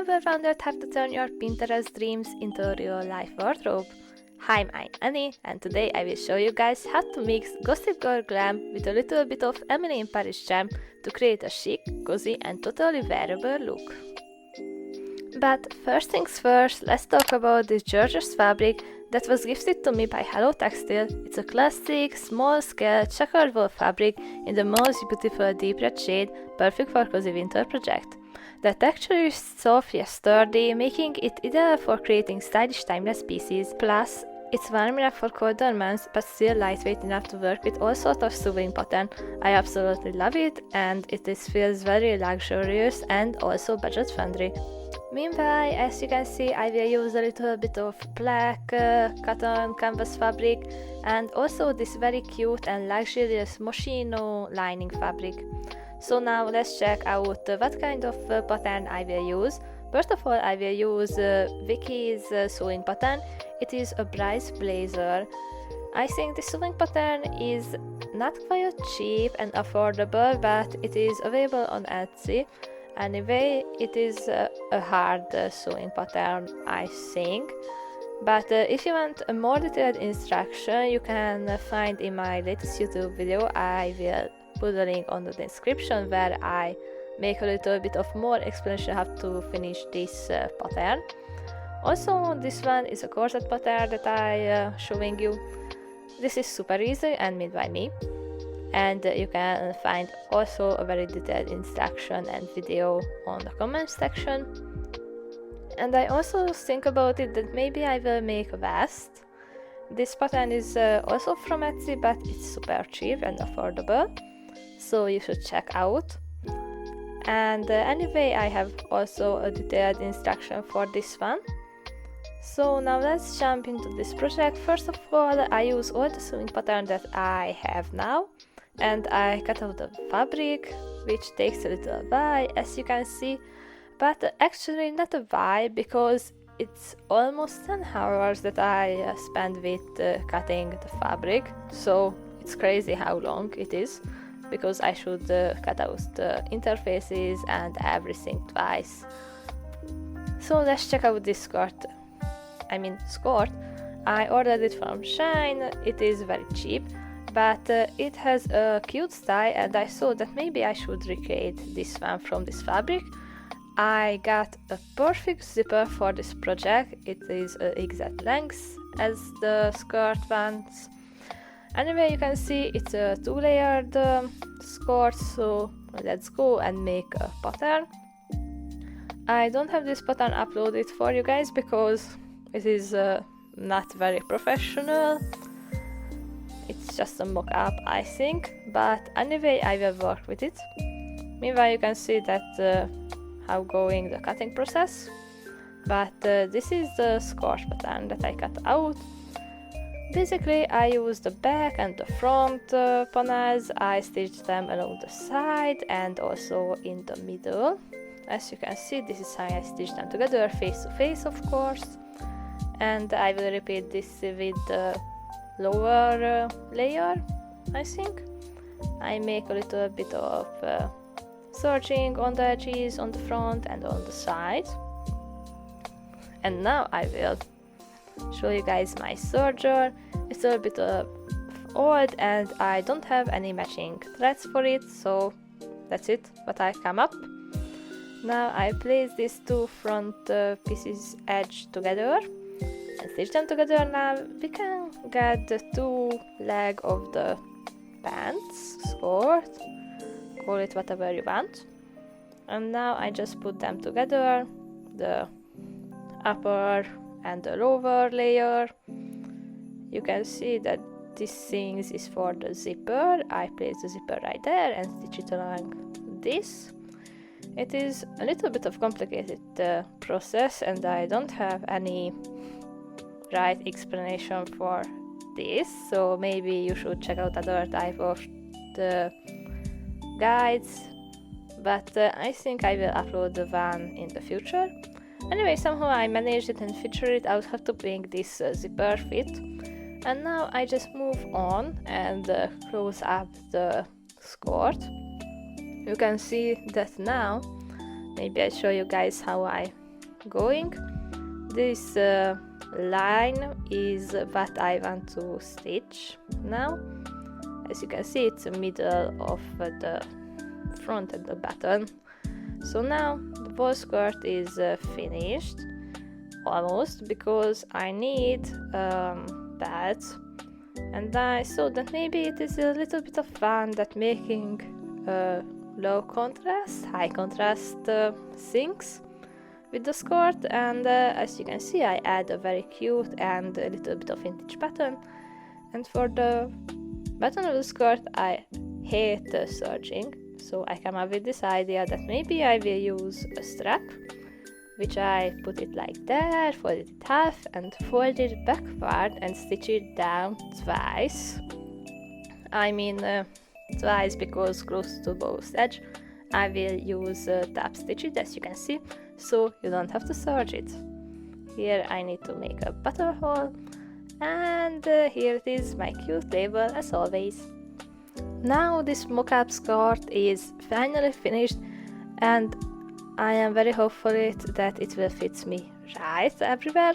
ever wondered how to turn your Pinterest dreams into a real life wardrobe? Hi, I'm Annie, and today I will show you guys how to mix Gossip Girl glam with a little bit of Emily in Paris charm to create a chic, cozy and totally wearable look. But first things first, let's talk about this gorgeous fabric that was gifted to me by HelloTextil. It's a classic, small-scale, checkered wool fabric in the most beautiful deep red shade, perfect for cozy winter project. The texture is soft yet sturdy, making it ideal for creating stylish timeless pieces. Plus, it's warm enough for colder months, but still lightweight enough to work with all sorts of sewing pattern. I absolutely love it, and feels very luxurious and also budget friendly. Meanwhile, as you can see, I will use a little bit of black cotton canvas fabric and also this very cute and luxurious moschino lining fabric. So now let's check out what kind of pattern I will use. First of all, I will use Vicky's sewing pattern. It is a Bryce blazer. I think the sewing pattern is not quite cheap and affordable, but it is available on Etsy. Anyway, it is a hard sewing pattern, I think. But if you want a more detailed instruction, you can find in my latest YouTube video. I will put a link on the description where I make a little bit of more explanation how to finish this pattern. Also, this one is a corset pattern that I showing you. This is super easy and made by me. And you can find also a very detailed instruction and video on the comment section. And I also think about it that maybe I will make a vest. This pattern is also from Etsy, but it's super cheap and affordable, so you should check out. And anyway, I have also a detailed instruction for this one. So now let's jump into this project. First of all, I use all the sewing pattern that I have now, and I cut out the fabric, which takes a little while, as you can see, but actually not a while, because it's almost 10 hours that I spend with cutting the fabric, so it's crazy how long it is, because I should cut out the interfaces and everything twice. So let's check out this skirt. I ordered it from Shine. It is very cheap, but it has a cute style, and I thought that maybe I should recreate this one from this fabric. I got a perfect zipper for this project. It is exact length as the skirt ones. Anyway, you can see it's a two-layered skirt, so let's go and make a pattern. I don't have this pattern uploaded for you guys because it is not very professional. It's just a mock-up, I think, but anyway, I will work with it. Meanwhile, you can see that how going the cutting process. But this is the skirt pattern that I cut out. Basically, I used the back and the front panels. I stitched them along the side and also in the middle. As you can see, this is how I stitched them together, face to face, of course. And I will repeat this with the lower layer, I think. I make a little bit of serging on the edges, on the front and on the side. And now I will show you guys my serger. It's a bit old and I don't have any matching threads for it, so that's it, what I come up. Now I place these two front pieces edge together and stitch them together. Now we can get the two leg of the pants, skirt, call it whatever you want. And now I just put them together, the upper and the lower layer. You can see that this thing is for the zipper. I place the zipper right there and stitch it along this. It is a little bit of complicated process, and I don't have any right explanation for this, so maybe you should check out other type of the guides, but I think I will upload the one in the future. Anyway, somehow I managed it and figured it out how to bring this zipper fit, and now I just move on and close up the skirt. You can see that now. Maybe I'll show you guys how I going. This line is what I want to stitch now. As you can see, it's the middle of the front and the button. So now the whole skirt is finished almost, because I need pads, and I thought that maybe it is a little bit of fun that making low contrast, high contrast things with the skirt. And as you can see, I add a very cute and a little bit of vintage pattern. And for the bottom of the skirt, I hate serging, so I come up with this idea that maybe I will use a strap, which I put it like that, fold it in half and fold it backward and stitch it down twice. I mean twice because close to both edge I will use top stitch it, as you can see, so you don't have to serge it. Here I need to make a buttonhole, and here it is, my cute label as always. Now this mock-up skirt is finally finished, and I am very hopeful that it will fit me right everywhere.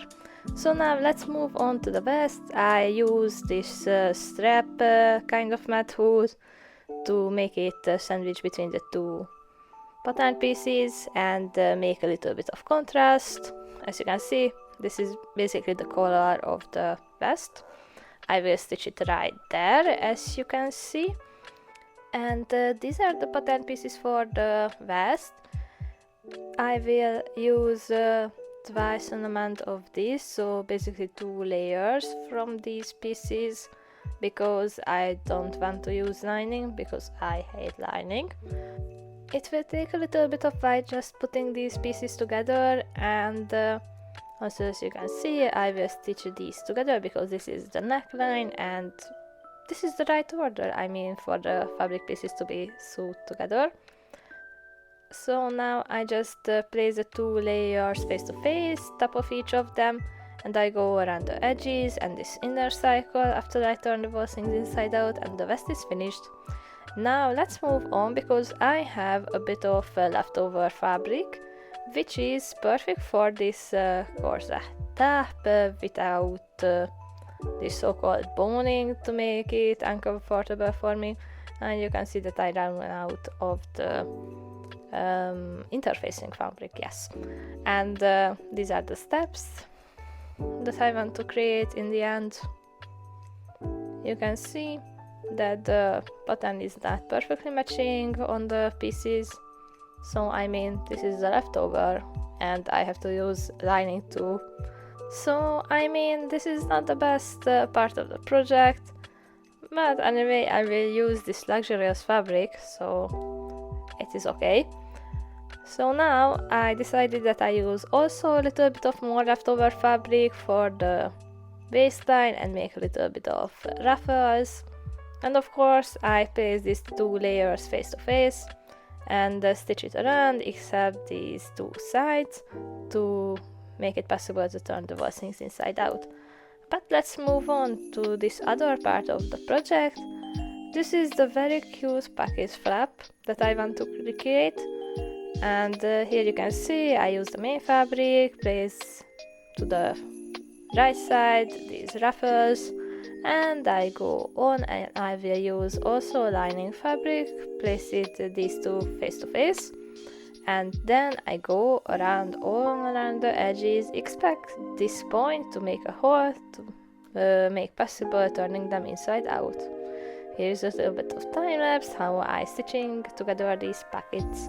So now let's move on to the vest. I use this strap kind of method to make it sandwich between the two pattern pieces and make a little bit of contrast. As you can see, this is basically the color of the vest. I will stitch it right there, as you can see. And these are the pattern pieces for the vest. I will use twice an amount of this, so basically 2 layers from these pieces, because I don't want to use lining, because I hate lining. It will take a little bit of while just putting these pieces together, and also, as you can see, I will stitch these together because this is the neckline and this is the right order, I mean, for the fabric pieces to be sewed together. So now I just place the 2 layers face to face, top of each of them, and I go around the edges and this inner cycle after I turn the whole thing inside out, and the vest is finished. Now let's move on, because I have a bit of leftover fabric, which is perfect for this corset top without this so-called boning to make it uncomfortable for me. And you can see that I ran out of the interfacing fabric, yes. And these are the steps that I want to create in the end. You can see that the pattern is not perfectly matching on the pieces, so I mean this is the leftover and I have to use lining too. So I mean this is not the best part of the project, but anyway I will use this luxurious fabric, so it is okay. So now I decided that I use also a little bit of more leftover fabric for the waistline and make a little bit of ruffles. And of course I place these 2 layers face to face and stitch it around, except these 2 sides, to make it possible to turn the whole things inside out. But let's move on to this other part of the project. This is the very cute package flap that I want to recreate, and here you can see I use the main fabric, place to the right side these ruffles, and I go on and I will use also lining fabric, place it these 2 face to face, and then I go around all around the edges. Expect this point to make a hole to make possible turning them inside out. Here's a little bit of time lapse how I stitching together these packets.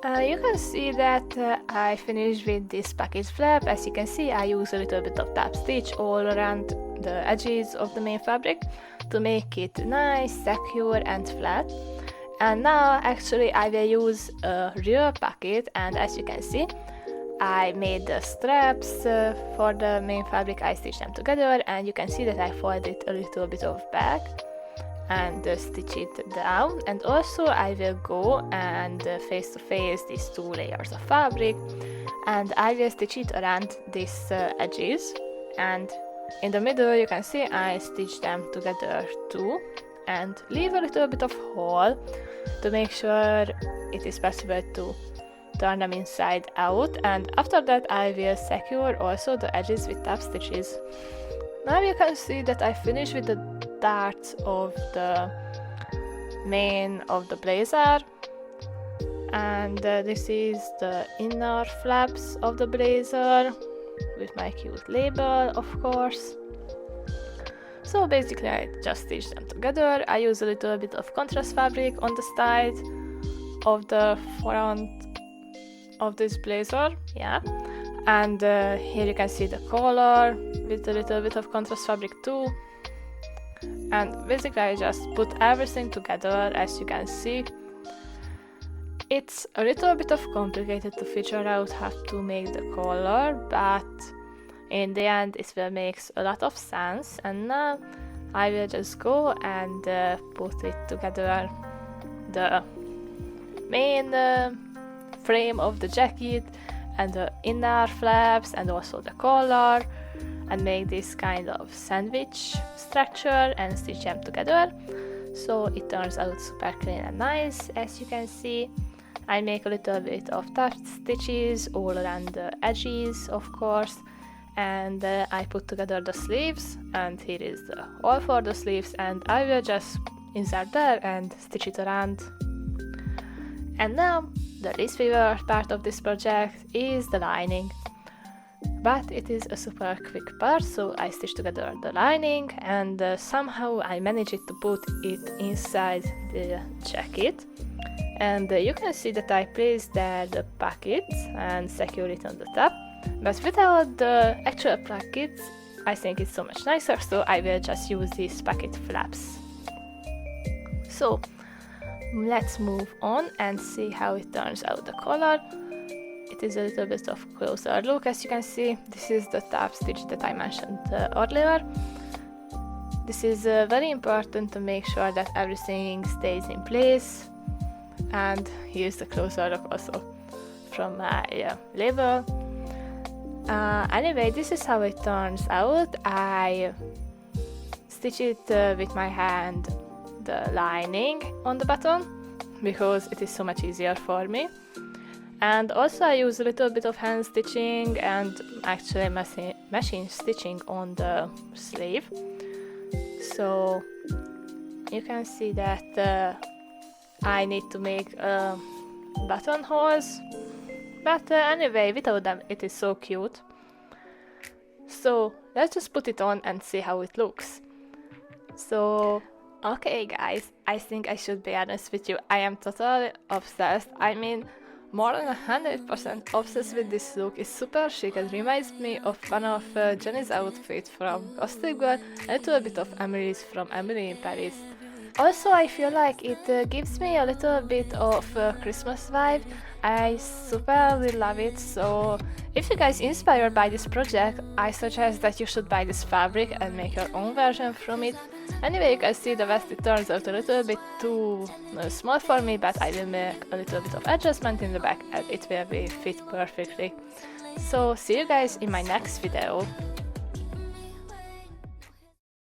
You can see that I finished with this package flap. As you can see, I use a little bit of top stitch all around the edges of the main fabric to make it nice, secure and flat. And now actually I will use a real packet, and as you can see I made the straps for the main fabric. I stitched them together, and you can see that I folded a little bit of back and stitch it down. And also I will go and face to face these 2 layers of fabric, and I will stitch it around these edges, and in the middle you can see I stitch them together too, and leave a little bit of hole to make sure it is possible to turn them inside out, and after that I will secure also the edges with tab stitches. Now you can see that I finished with the darts of the mane of the blazer, and this is the inner flaps of the blazer with my cute label, of course. So basically I just stitch them together. I use a little bit of contrast fabric on the side of the front of this blazer, yeah. And here you can see the collar with a little bit of contrast fabric too. And basically I just put everything together, as you can see. It's a little bit of complicated to figure out how to make the collar, but in the end it will make a lot of sense. And now I will just go and put it together, the main frame of the jacket and the inner flaps and also the collar, and make this kind of sandwich structure and stitch them together. So it turns out super clean and nice, as you can see. I make a little bit of tuck stitches all around the edges, of course, and I put together the sleeves, and here is the hole for the sleeves, and I will just insert there and stitch it around. And now the least favorite part of this project is the lining, but it is a super quick part, so I stitch together the lining, and somehow I managed to put it inside the jacket. And you can see that I placed there the pockets and secure it on the top, but without the actual pockets I think it's so much nicer, so I will just use these pocket flaps. So let's move on and see how it turns out, the collar. It is a little bit of closer look. As you can see, this is the top stitch that I mentioned earlier. This is very important to make sure that everything stays in place. And here's the closer look also from my label. Anyway, this is how it turns out. I stitch it with my hand, the lining on the bottom, because it is so much easier for me. And also I use a little bit of hand stitching and actually machine stitching on the sleeve. So you can see that I need to make buttonholes, but anyway, without them it is so cute. So let's just put it on and see how it looks. So okay guys, I think I should be honest with you, I am totally obsessed. I mean, more than 100% obsessed with this look. It's super chic and reminds me of one of Jenny's outfits from Gossip Girl and a little bit of Emily's from Emily in Paris. Also, I feel like it gives me a little bit of Christmas vibe. I super really love it, so if you guys inspired by this project, I suggest that you should buy this fabric and make your own version from it. Anyway, you can see the vest, it turns out a little bit too small for me, but I will make a little bit of adjustment in the back and it will be fit perfectly. So see you guys in my next video.